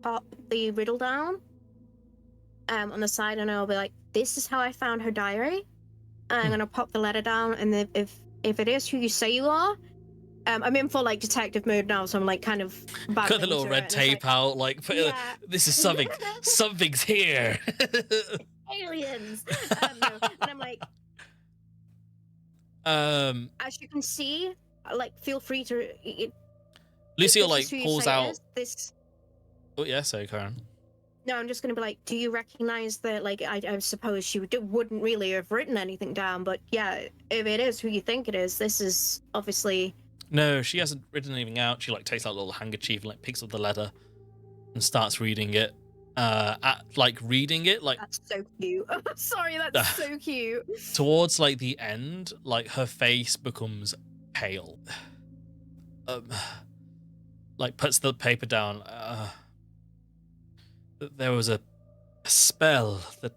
[SPEAKER 2] pop the riddle down. On the side, and I'll be like, "This is how I found her diary." And I'm gonna pop the letter down, and if it is who you say you are, I'm in full like detective mode now, so I'm like kind of
[SPEAKER 1] cut the little red tape out, like this is something. Something's here.
[SPEAKER 2] Aliens. No. And I'm like, as you can see, like feel free to.
[SPEAKER 1] Lucille like pulls out
[SPEAKER 2] this.
[SPEAKER 1] Oh yeah, sorry, Karen.
[SPEAKER 2] No, I'm just going to be like, do you recognize that, like, I suppose she wouldn't really have written anything down, but yeah, if it is who you think it is, this is obviously...
[SPEAKER 1] No, she hasn't written anything out. She, like, takes out a little handkerchief and, like, picks up the letter and starts reading it. Reading it, like...
[SPEAKER 2] That's so cute. Sorry, that's so cute.
[SPEAKER 1] Towards, like, the end, like, her face becomes pale. Like, puts the paper down, there was a spell that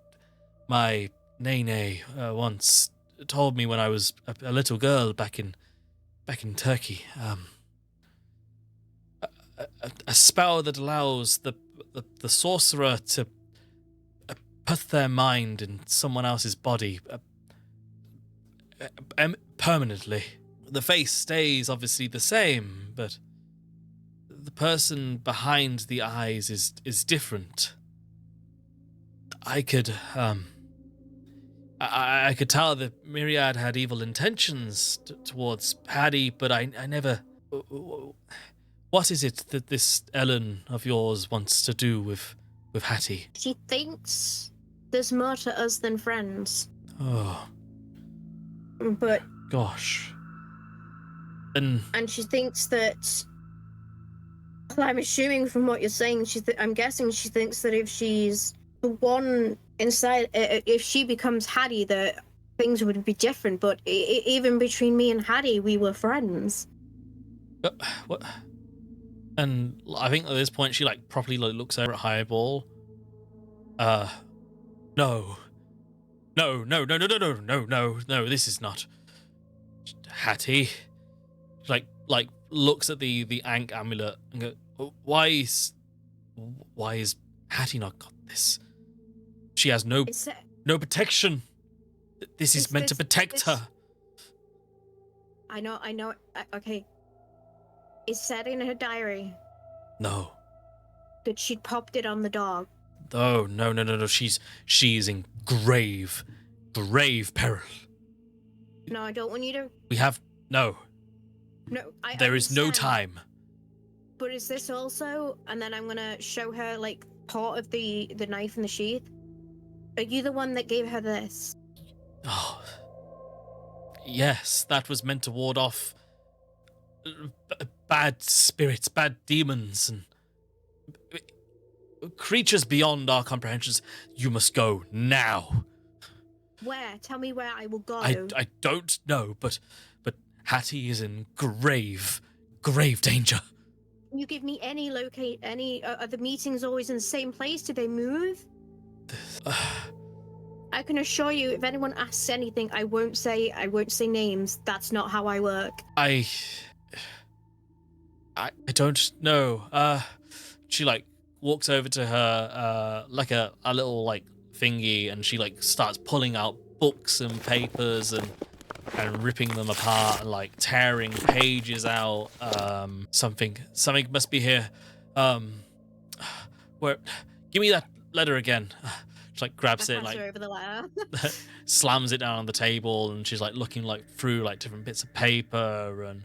[SPEAKER 1] my Nene once told me when I was a little girl back in Turkey. A spell that allows the sorcerer to put their mind in someone else's body permanently. The face stays obviously the same, but the person behind the eyes is different. I could I could tell that Myriad had evil intentions towards Hattie, but I never... What is it that this Ellen of yours wants to do with Hattie?
[SPEAKER 2] She thinks there's more to us than friends.
[SPEAKER 1] Oh.
[SPEAKER 2] But...
[SPEAKER 1] Gosh.
[SPEAKER 2] And she thinks that I'm assuming from what you're saying, I'm guessing she thinks that if she's the one inside, if she becomes Hattie, that things would be different. But even between me and Hattie, we were friends.
[SPEAKER 1] What? And I think at this point she like properly like looks over at Highball. No. No, this is not Hattie. Like looks at the Ankh amulet and go, why is Hattie not got this? She has no protection. This is meant to protect her.
[SPEAKER 2] I know. Okay. It's said in her diary.
[SPEAKER 1] No.
[SPEAKER 2] That she'd popped it on the dog.
[SPEAKER 1] Oh, no. She is in grave peril.
[SPEAKER 2] No, I don't want you to...
[SPEAKER 1] We have... No.
[SPEAKER 2] No,
[SPEAKER 1] there is no time.
[SPEAKER 2] But is this also... And then I'm going to show her, like, part of the knife in the sheath. Are you the one that gave her this?
[SPEAKER 1] Oh. Yes, that was meant to ward off bad spirits, bad demons, and creatures beyond our comprehensions. You must go now.
[SPEAKER 2] Where? Tell me where I will go.
[SPEAKER 1] I don't know, but Hattie is in grave danger.
[SPEAKER 2] You give me any are the meetings always in the same place? Do they move? I can assure you, if anyone asks anything, I won't say names. That's not how I work.
[SPEAKER 1] I don't know. She like walks over to her like a little like thingy, and she like starts pulling out books and papers and ripping them apart and like tearing pages out. Something must be here. Where? Give me that letter again. She like grabs it, like
[SPEAKER 2] over the letter.
[SPEAKER 1] slams it down on the table, and she's like looking like through like different bits of paper, and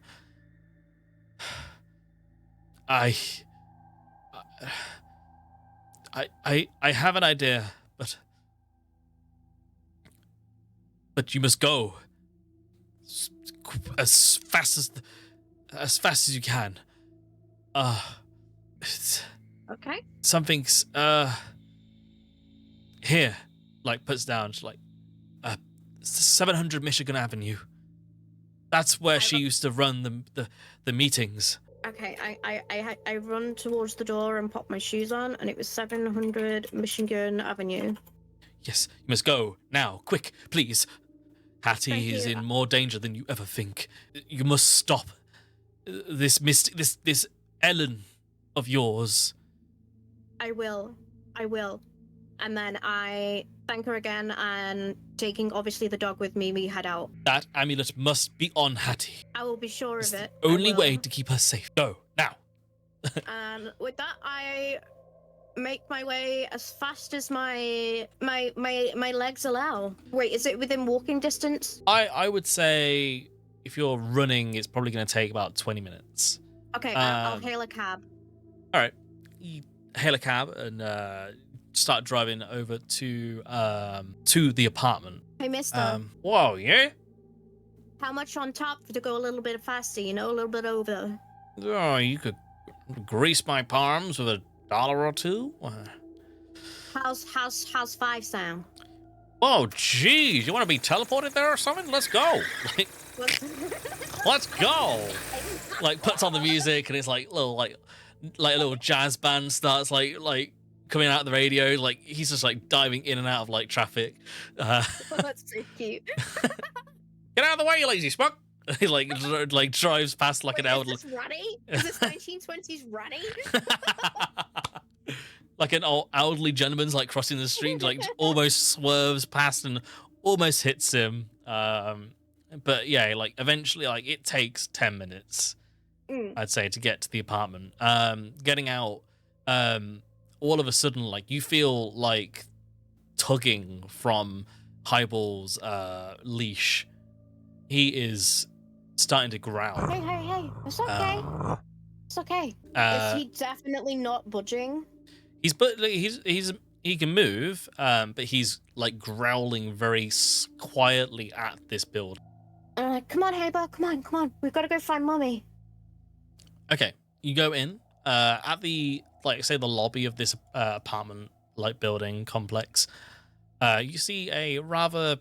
[SPEAKER 1] I have an idea, but you must go as fast as you can.
[SPEAKER 2] Okay.
[SPEAKER 1] Something's here. Like puts down. She's like 700 Michigan Avenue. That's where she used to run the meetings.
[SPEAKER 2] Okay, I run towards the door and pop my shoes on, and it was 700 Michigan Avenue.
[SPEAKER 1] Yes, you must go now, quick, please. Hattie is in more danger than you ever think. You must stop this Ellen of yours.
[SPEAKER 2] I will. And then I thank her again, and taking obviously the dog with me, we head out.
[SPEAKER 1] That amulet must be on Hattie.
[SPEAKER 2] I will be sure of it.
[SPEAKER 1] The only way to keep her safe. Go, now.
[SPEAKER 2] And with that, I make my way as fast as my legs allow. Wait, is it within walking distance?
[SPEAKER 1] I would say if you're running, it's probably going to take about 20 minutes.
[SPEAKER 2] Okay, I'll hail a cab.
[SPEAKER 1] All right. You hail a cab and start driving over to the apartment.
[SPEAKER 2] Hey, mister.
[SPEAKER 1] Whoa, yeah?
[SPEAKER 2] How much on top to go a little bit faster, a little bit over?
[SPEAKER 1] Oh, you could grease my palms with $1 or $2.
[SPEAKER 2] How's 5 sound?
[SPEAKER 1] Oh, geez, you want to be teleported there or something? Let's go. Let's go. Like puts on the music, and it's like little like a little jazz band starts like coming out of the radio. Like he's just like diving in and out of like traffic.
[SPEAKER 2] Oh, that's so cute.
[SPEAKER 1] Get out of the way, you lazy spunk. He like drives past like an elderly.
[SPEAKER 2] Is this Ruddy? Is this 1920s Ruddy?
[SPEAKER 1] Like an old elderly gentleman's like crossing the street, like almost swerves past and almost hits him. But yeah, like eventually, like it takes 10 minutes, I'd say, to get to the apartment. Getting out, all of a sudden, like you feel like tugging from Highball's leash. He is starting to growl.
[SPEAKER 2] Hey, it's okay. It's okay. Is he definitely not budging?
[SPEAKER 1] He can move, but he's like growling very quietly at this building.
[SPEAKER 2] Come on, Haber, come on. We've got to go find Mummy.
[SPEAKER 1] Okay, you go in. at the, like, say the lobby of this apartment like building complex, you see a rather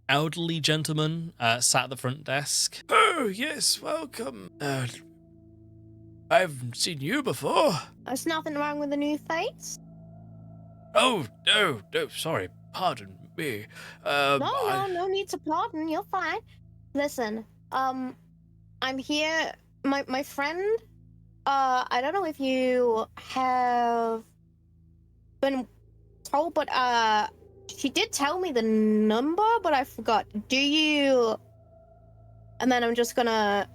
[SPEAKER 1] elderly gentleman sat at the front desk. Oh yes, welcome. I haven't seen you before.
[SPEAKER 2] There's nothing wrong with the new face.
[SPEAKER 1] Oh no, sorry, pardon me.
[SPEAKER 2] No need to pardon. You're fine. Listen, I'm here. My friend. I don't know if you have been told, but she did tell me the number, but I forgot. Do you? And then I'm just gonna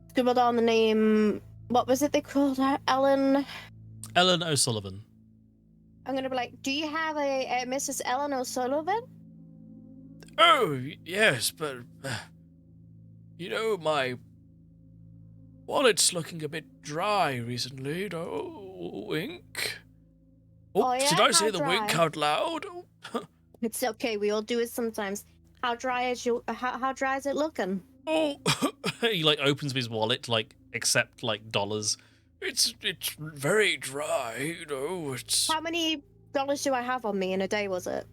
[SPEAKER 2] scribble down the name. What was it they called her? Ellen
[SPEAKER 1] O'Sullivan.
[SPEAKER 2] I'm gonna be like, do you have a Mrs. Ellen O'Sullivan?
[SPEAKER 1] Oh yes, but my wallet's looking a bit dry recently. No wink. Oh, yeah? Did I say the wink out loud?
[SPEAKER 2] It's okay. We all do it sometimes. How dry is it looking?
[SPEAKER 1] Oh, he like opens his wallet to like accept like dollars. It's very dry, It's.
[SPEAKER 2] How many dollars do I have on me in a day? Was it?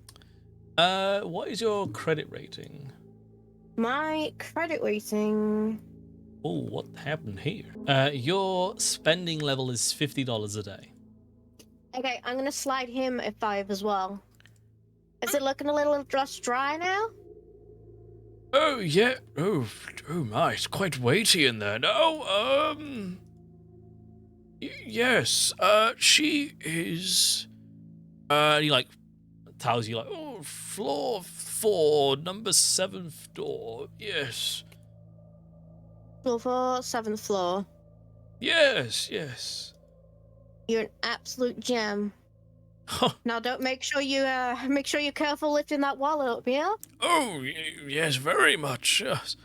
[SPEAKER 1] What is your credit rating?
[SPEAKER 2] My credit rating.
[SPEAKER 1] Oh, what happened here? Your spending level is $50 a day.
[SPEAKER 2] Okay, I'm gonna slide him a 5 as well. Is it looking a little just dry now?
[SPEAKER 1] Oh yeah. Oh my, it's quite weighty in there. No, yes. She is. He like tells you like, oh, floor 4, number 7th door. Yes.
[SPEAKER 2] Floor 4, 7th floor.
[SPEAKER 1] Yes.
[SPEAKER 2] You're an absolute gem. Now, don't make sure you're careful lifting that wallet up, yeah?
[SPEAKER 1] Oh yes, very much. Yes.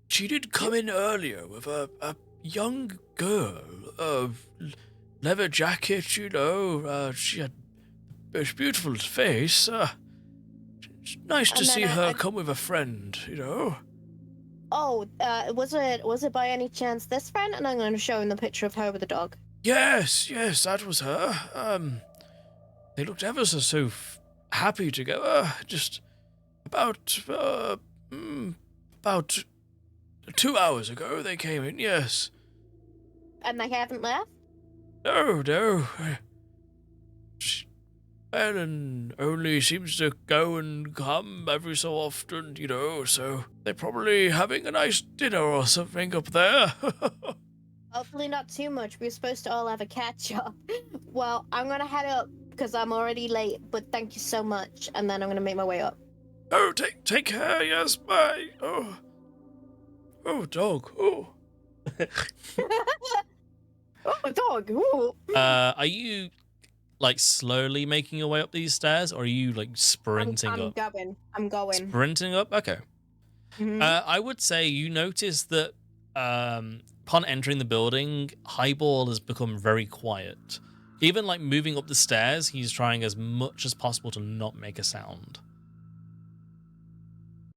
[SPEAKER 1] She did come in earlier with a young girl, leather jacket, she had a beautiful face. It's nice to see her come with a friend,
[SPEAKER 2] Oh, was it by any chance this friend? And I'm going to show him the picture of her with the dog.
[SPEAKER 1] Yes, that was her. They looked ever so happy together. Just about 2 hours ago they came in, yes.
[SPEAKER 2] And they haven't left?
[SPEAKER 1] No. Ellen only seems to go and come every so often, so they're probably having a nice dinner or something up there.
[SPEAKER 2] Hopefully not too much. We're supposed to all have a catch-up. Well, I'm going to head up because I'm already late, but thank you so much. And then I'm going to make my way up.
[SPEAKER 1] Oh, take care, yes, bye. Oh, dog, oh.
[SPEAKER 2] Oh, dog, oh.
[SPEAKER 1] Are you, like, slowly making your way up these stairs, or are you, like, sprinting up?
[SPEAKER 2] I'm going.
[SPEAKER 1] Sprinting up? Okay.
[SPEAKER 2] Mm-hmm.
[SPEAKER 1] I would say you notice that upon entering the building, Highball has become very quiet. Even, like, moving up the stairs, he's trying as much as possible to not make a sound.